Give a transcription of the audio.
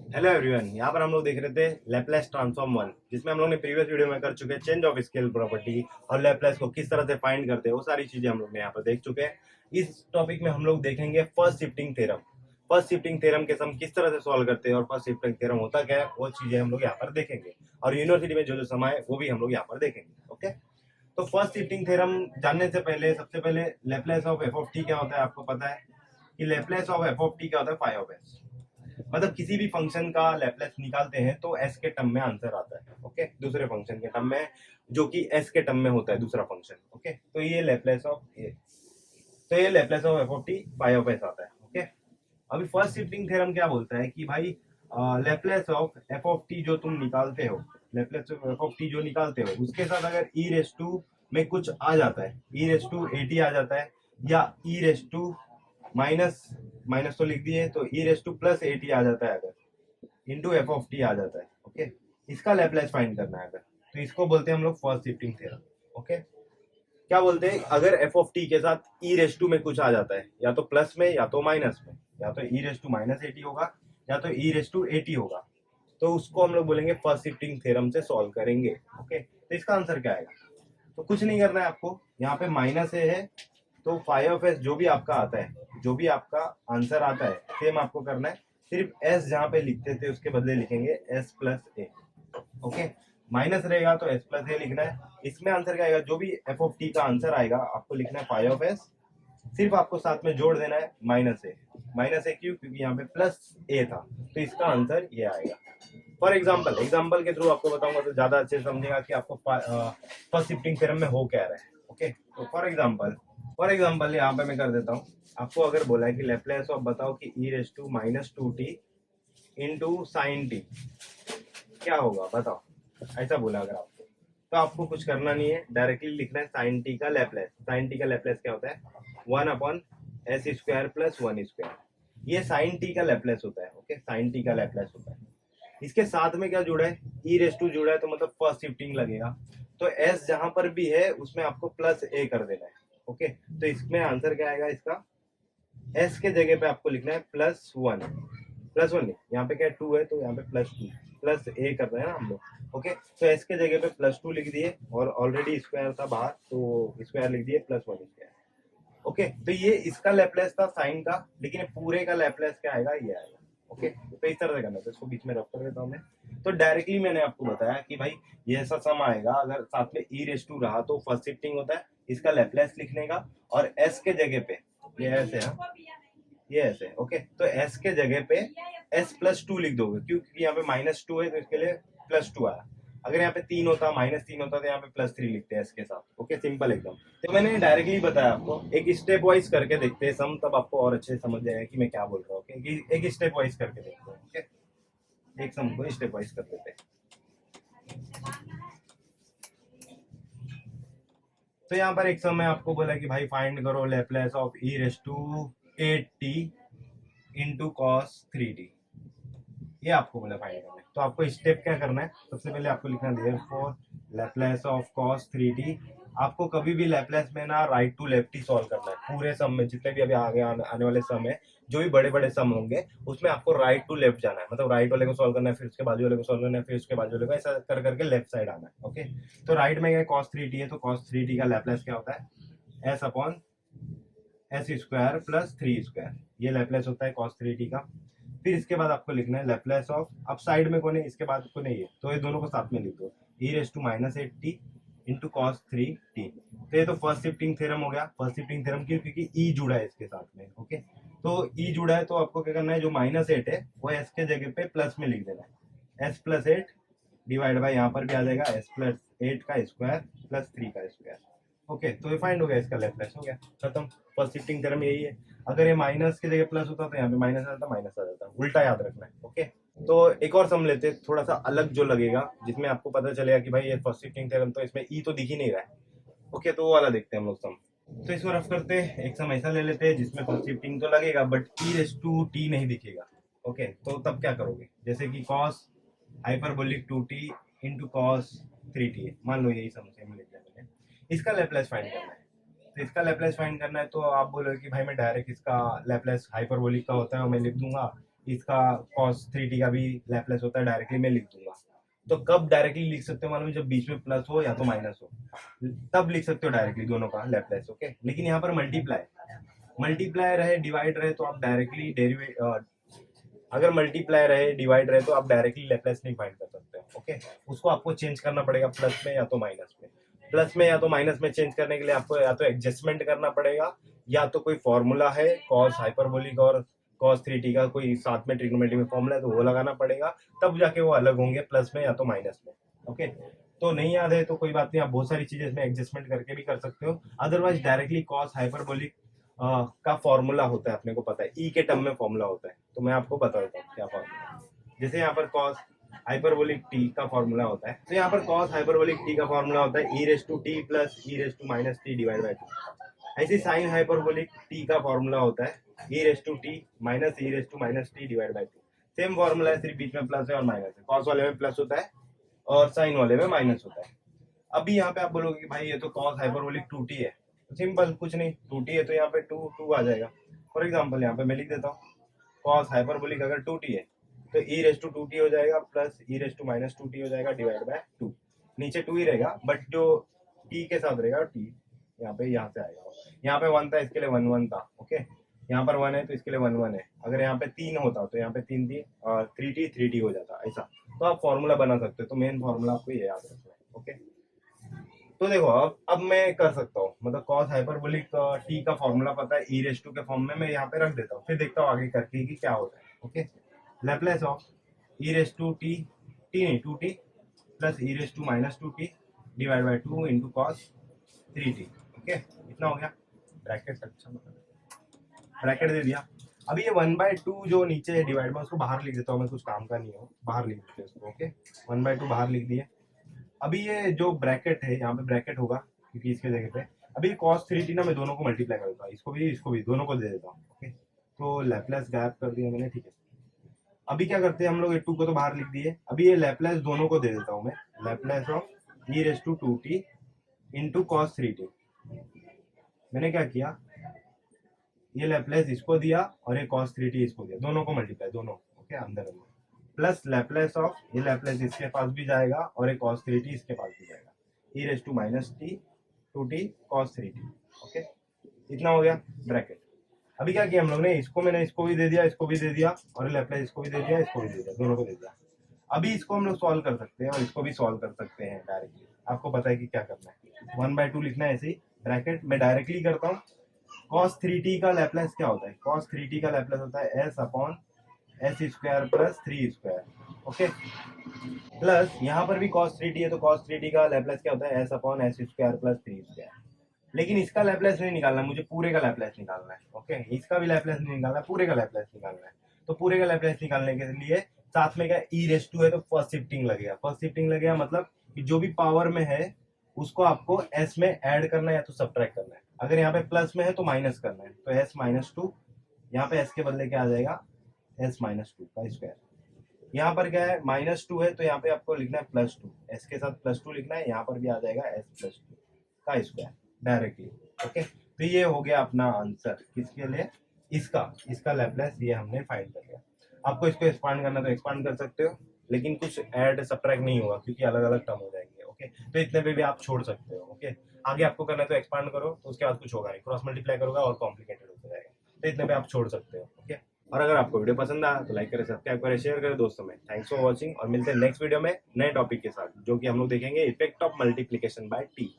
Hello everyone, यहाँ पर हम लोग देख रहे थे लैपलेस ट्रांसफॉर्म वन, जिसमें हम लोग ने प्रीवियस वीडियो में कर चुके हैं चेंज ऑफ स्केल प्रॉपर्टी और लैपलेस को किस तरह से फाइंड करते हैं, वो सारी चीजें हम लोग ने यहाँ पर देख चुके हैं। इस टॉपिक में हम लोग देखेंगे first shifting theorem. First shifting theorem के सम किस तरह से सॉल्व करते हैं और फर्स्ट शिफ्टिंग थ्योरम होता क्या है, वो चीजें हम लोग यहाँ पर देखेंगे। और यूनिवर्सिटी में जो जो सम है वो भी हम लोग यहाँ पर देखेंगे। ओके, तो फर्स्ट शिफ्टिंग थ्योरम जानने से पहले सबसे पहले Laplace of f of T क्या होता है आपको पता है कि Laplace of f of T क्या होता है, फाइव ऑफ एस। मतलब किसी भी फंक्शन का लैपलेस निकालते हैं तो एस के टर्म में आंसर आता है। ओके, दूसरे फंक्शन के टर्म में, जो कि एस के टर्म में होता है दूसरा फंक्शन। ओके, तो ये लैपलेस ऑफ ए, तो ये Laplace of f of t by of s आता है। ओके, अभी फर्स्ट शिफ्टिंग थ्योरम क्या बोलता है कि भाई Laplace of f of T जो तुम निकालते हो, Laplace of f of T जो निकालते हो उसके साथ अगर ई रेस टू में कुछ आ जाता है, e raise to a t आ जाता है, या e raise to minus minus तो लिख दिए, तो e raise to plus a t आ जाता है अगर, इंटू एफ ऑफ टी आ जाता है। ओके, इसका लैपलेस फाइंड करना है अगर, तो इसको बोलते हैं हम लोग फर्स्ट शिफ्टिंग थ्योरम। ओके, क्या बोलते हैं, अगर एफ ऑफ टी के साथ ई रेस टू में कुछ आ जाता है, या तो प्लस में या तो माइनस में, या तो e raise to minus a t होगा या तो e raise to a t होगा, तो उसको हम लोग बोलेंगे फर्स्ट शिफ्टिंग थ्योरम से सॉल्व करेंगे। ओके, तो इसका आंसर क्या आएगा, तो कुछ नहीं करना है आपको, यहाँ पे माइनस ए है तो फाइव ऑफ एस जो भी आपका आता है, जो भी आपका आंसर आता है सेम आपको करना है, सिर्फ एस जहाँ पे लिखते थे उसके बदले लिखेंगे एस प्लस ए। ओके, माइनस रहेगा तो एस प्लस ए लिखना है। इसमें आंसर क्या आएगा, जो भी एफ ऑफ टी का आंसर आएगा आपको लिखना है फाइव ऑफ एस, सिर्फ आपको साथ में जोड़ देना है माइनस ए। माइनस ए क्यों, क्योंकि यहाँ पे प्लस ए था, तो इसका आंसर ये आएगा। फॉर एग्जाम्पल के थ्रू आपको बताऊंगा तो ज्यादा अच्छे से समझेगा कि आपको फर्स्ट शिफ्टिंग थ्योरम में हो क्या रहा है। ओके, तो फॉर एग्जाम्पल यहाँ पे मैं कर देता हूँ। आपको अगर बोला है कि लैपलेस ऑफ बताओ कि e raise to minus two t into sine t क्या होगा बताओ, ऐसा बोला अगर आपको, तो आपको कुछ करना नहीं है, डायरेक्टली लिखना है साइन टी का लैपलेस। साइन टी का लैपलेस क्या होता है, one upon S square plus one square, ये साइन टी का लैपलेस होता है। ओके, साइन टी का लैपलेस होता है। इसके साथ में क्या जुड़ा है, ई रेस टू जुड़ा है, तो मतलब फर्स्ट शिफ्टिंग लगेगा, तो एस जहां पर भी है उसमें आपको प्लस ए कर देना है। ओके, तो इसमें आंसर क्या आएगा इसका, एस के जगह पे आपको लिखना है प्लस वन। प्लस वन नहीं, यहाँ पे क्या टू है तो यहाँ पे प्लस टू, प्लस ए कर रहे हैं ना हम लोग। ओके, तो एस के जगह पे प्लस टू लिख दिए, और ऑलरेडी स्क्वायर था बाहर तो स्क्वायर लिख दिए, प्लस वन स्क्वायर। ओके, तो ये इसका लैपलेस था साइन का, लेकिन पूरे का लैपलेस क्या आएगा, ये आएगा। ओके, तो इस तरह से करना था, इसको बीच में रख कर देता हूँ मैं। तो डायरेक्टली मैंने आपको बताया कि भाई ये ऐसा सम आएगा, अगर साथ में ई रेस टू रहा तो फर्स्ट शिफ्टिंग होता है, इसका लैपलेस लिखने का, और एस के जगह पे ये ऐसे है, ये ऐसे। ओके, तो एस के जगह पे एस प्लस टू लिख दोगे, क्योंकि यहाँ पे माइनस टू है तो इसके लिए प्लस टू आया। अगर यहाँ पे तीन होता, माइनस तीन होता, तो यहाँ पे प्लस थ्री लिखते हैं एस के साथ। ओके, सिंपल एकदम। तो मैंने डायरेक्टली बताया आपको, एक स्टेप वाइज करके देखते हैं सम, तब आपको और अच्छे से समझ जाएगा कि मैं क्या बोल रहा हूँ। ओके, एक स्टेप वाइज करके देखते हैं। ओके, एक सम को स्टेप वाइज कर देते हैं। तो यहाँ पर एक सम में आपको बोला कि भाई फाइंड करो Laplace of e raise to eight t into cos three t, ये आपको बोला फाइंड करना है। तो आपको स्टेप क्या करना है, सबसे पहले आपको लिखना है therefore Laplace of cos 3t। आपको कभी भी लैपलेस में ना राइट टू लेफ्ट ही सॉल्व करना है, पूरे सम में जितने भी अभी आगे आने वाले सम है, जो भी बड़े बड़े सम होंगे उसमें आपको राइट टू लेफ्ट जाना है, मतलब राइट वाले को सॉल्व करना है, फिर उसके बाजू वाले को सॉल्व करना है, फिर उसके बाजू वाले को, ऐसा कर करके लेफ्ट साइड आना है। ओके, तो राइट में क्या cos 3t है, तो cos 3t का लैपलेस क्या होता है, S upon S square plus three square, ये लैपलेस होता है cos 3t का। फिर इसके बाद आपको लिखना है लैपलेस ऑफ, अब साइड में कौन है, इसके बाद कौन है, ये तो ये दोनों को साथ में लिख दो, e raise to minus eight t into cos three t. तो ये तो फर्स्ट शिफ्टिंग थ्योरम हो गया। फर्स्ट शिफ्टिंग थ्योरम क्यों, क्योंकि ई जुड़ा है इसके साथ में। ओके, तो ई जुड़ा है तो आपको क्या करना है, जो माइनस एट है वो एस के जगह पे प्लस में लिख देना है, s plus eight divide by यहाँ पर भी आ जाएगा एस प्लस एट का स्क्वायर प्लस थ्री का स्क्वायर। ओके, तो ये फाइंड हो गया, इसका लैपलेस हो गया, खत्म। फर्स्ट शिफ्टिंग थ्योरम यही है। अगर ये माइनस की जगह प्लस होता तो यहाँ पे माइनस आ जाता, माइनस आ जाता, उल्टा याद रखना है। ओके, तो एक और सम लेते हैं, थोड़ा सा अलग जो लगेगा, जिसमें आपको पता चलेगा कि भाई ये फर्स्ट शिफ्टिंग थ्योरम तो इसमें ई तो दिख ही नहीं रहा है। ओके, तो वो वाला देखते हैं हम लोग सम। तो इसको रफ करते हैं, एक सम ऐसा ले लेते हैं जिसमें फर्स्ट शिफ्टिंग तो लगेगा but e raise to t नहीं दिखेगा। ओके, तो तब क्या करोगे, जैसे कि cos hyperbolic two t into cos three t, मान लो यही सम सेम ले लिया मैंने, इसका लैपलेस फाइंड करना है। तो इसका लैपलेस फाइंड करना है, तो आप बोलोगे कि भाई मैं डायरेक्ट इसका लैपलेस हाइपरबोलिक का होता है और मैं लिख दूंगा इसका cos 3t का भी लैपलेस होता है, डायरेक्टली मैं लिख दूंगा। तो कब डायरेक्टली लिख सकते हो मालूम है, जब बीच में प्लस हो या तो माइनस हो, तब लिख सकते हो डायरेक्टली दोनों का लैपलेस। ओके, लेकिन यहाँ पर मल्टीप्लाई रहे डिवाइड रहे तो आप डायरेक्टली अगर मल्टीप्लाई रहे डिवाइड रहे तो आप डायरेक्टली लैपलेस नहीं फाइंड कर सकते। ओके, उसको आपको चेंज करना पड़ेगा प्लस में या तो माइनस में। प्लस में या तो माइनस में चेंज करने के लिए आपको या तो एडजस्टमेंट करना पड़ेगा, या तो कोई फॉर्मूला है कॉस हाइपरबोलिक और cos 3t का कोई साथ में ट्रिग्नोमेट्री में फॉर्मूला है तो वो लगाना पड़ेगा, तब जाके वो अलग होंगे प्लस में या तो माइनस में। ओके, तो नहीं याद है तो कोई बात नहीं, आप बहुत सारी चीजें इसमें एडजस्टमेंट करके भी कर सकते हो। अदरवाइज डायरेक्टली cos हाइपरबोलिक का फॉर्मूला होता है, अपने को पता है ई के टर्म में फॉर्मूला होता है, तो मैं आपको बता देता हूँ क्या फॉर्मूला है। जैसे यहाँ पर cos हाइपरबोलिक t का फॉर्मूला होता है, तो यहाँ पर cos हाइपरबोलिक t का फॉर्मूला होता है e raise to t plus e raise to minus t divide by 2। ऐसे साइन हाइपरबोलिक t का फॉर्मूला होता है e raise to t minus e raise to minus t divide by 2। Same formula है, सिर्फ बीच में plus है और minus है। cos वाले में प्लस होता है और साइन वाले में माइनस होता है। अभी यहाँ पे आप बोलोगे कि भाई ये तो cos हाइपरबोलिक 2t है, तो सिंपल कुछ नहीं, 2t है तो यहाँ पे 2 आ जाएगा। फॉर एग्जांपल यहाँ पे मैं लिख देता हूँ cos हाइपरबोलिक अगर 2t है तो e रेस टू 2t हो जाएगा plus e raise to minus 2t हो जाएगा डिवाइड बाय 2। नीचे 2 ही रहेगा, बट जो t के साथ रहेगा t यहाँ पे यहाँ से आएगा। यहाँ पे 1 था, इसके लिए 1 1 था। ओके, यहाँ पर 1 है तो इसके लिए 1 1 है। अगर यहाँ पे 3 होता तो यहाँ पे 3 थी और 3t हो जाता ऐसा। तो आप फॉर्मूला बना सकते हो, तो मेन फॉर्मूला आपको ये याद रखना है। ओके, तो देखो अब मैं कर सकता हूँ, मतलब cos हाइपरबोलिक t का फॉर्मूला पता है e रेस टू के फॉर्म में, मैं यहाँ पे रख देता हूँ, फिर देखता हूँ आगे करके कि क्या होता है। Okay, Laplace of e raise to t नहीं 2t plus e raise to minus 2t divide by 2 into cos 3t। Okay, इतना हो गया। ब्रैकेट अच्छा ब्रैकेट दे दिया। अभी ये 1/2 जो नीचे है डिवाइड में, उसको बाहर लिख देता हूँ मैं, कुछ काम का नहीं हो, बाहर लिख देते हैं उसको। ओके, 1/2 बाहर लिख दिए। अभी ये जो ब्रैकेट है यहाँ पे ब्रैकेट होगा क्योंकि इसके जगह पे अभी cos 3t ना मैं दोनों को मल्टीप्लाई कर देता हूँ, इसको भी दोनों को दे देता हूँ। ओके, तो लैपलेस गायब कर दिया मैंने। ठीक है, अभी क्या करते हैं हम लोग, 2 को तो बाहर लिख दिए, अभी ये लैपलेस दोनों को दे देता हूँ मैं। Laplace of e raise to 2t into cos 3t। मैंने क्या किया, ये लैपलेस इसको दिया और ये cos 3t इसको दिया, दोनों को मल्टीप्लाई, दोनों। ओके, अंदर प्लस लैपलेस ऑफ ये लैपलेस इसके पास भी जाएगा और एक cos 3t इसके पास भी जाएगा, e raise to minus t 2t cos 3t। Okay, इतना हो गया ब्रैकेट। अभी क्या किया हम लोग ने, मैंने इसको भी दे दिया, इसको भी दे दिया, और लैपलेस इसको भी दे दिया, इसको भी दे दिया, दोनों को दे दिया। अभी इसको हम लोग सॉल्व कर सकते हैं और इसको भी सॉल्व कर सकते हैं डायरेक्टली। आपको पता है कि क्या करना है, 1/2 लिखना है। ऐसे ही ब्रैकेट में डायरेक्टली करता हूँ। cos 3t का लैपलेस क्या होता है, cos 3t का लैपलेस होता है s upon s square plus 3 square. Okay, plus यहाँ पर भी cos 3t है तो cos 3t का लैपलेस क्या होता है, s upon s square plus 3 square. लेकिन इसका लैपलेस नहीं निकालना, मुझे पूरे का लैपलेस निकालना है। ओके, इसका भी लैपलेस नहीं निकालना, पूरे का लैपलेस निकालना है। तो पूरे का लैपलेस निकालने के लिए साथ में क्या e रेस टू है तो फर्स्ट शिफ्टिंग लगेगा। फर्स्ट शिफ्टिंग लगेगा मतलब कि जो भी पावर में है उसको आपको s में ऐड करना है या तो सब्ट्रैक्ट करना है। अगर यहाँ पे प्लस में है तो माइनस करना है, तो s माइनस 2, यहाँ पे s के बदले क्या आ जाएगा, s माइनस 2 का स्क्वायर। यहाँ पर क्या है, -2 है तो यहाँ पे आपको लिखना है +2, s के साथ +2 लिखना है, यहाँ पर भी आ जाएगा s +2 का स्क्वायर डायरेक्टली। ओके, तो ये हो गया अपना आंसर किसके लिए, इसका लैपलेस ये हमने फाइंड कर लिया। आपको इसको एक्सपांड करना तो एक्सपांड कर सकते हो, लेकिन कुछ ऐड सब्ट्रैक्ट नहीं होगा क्योंकि अलग अलग टर्म हो जाएंगे। ओके, तो इतने पे भी आप छोड़ सकते हो। ओके, आगे आपको करना है तो एक्सपांड करो, तो उसके बाद कुछ होगा नहीं, क्रॉस मल्टीप्लाई करोगे और कॉम्प्लिकेटेड होता जाएगा। तो इतने पे आप छोड़ सकते हो। ओके, और अगर आपको वीडियो पसंद आया तो लाइक करें, सब्सक्राइब करें, शेयर करें दोस्तों में। थैंक्स फॉर वॉचिंग और मिलते हैं नेक्स्ट वीडियो में नए टॉपिक के साथ, जो कि हम लोग देखेंगे effect of multiplication bye T.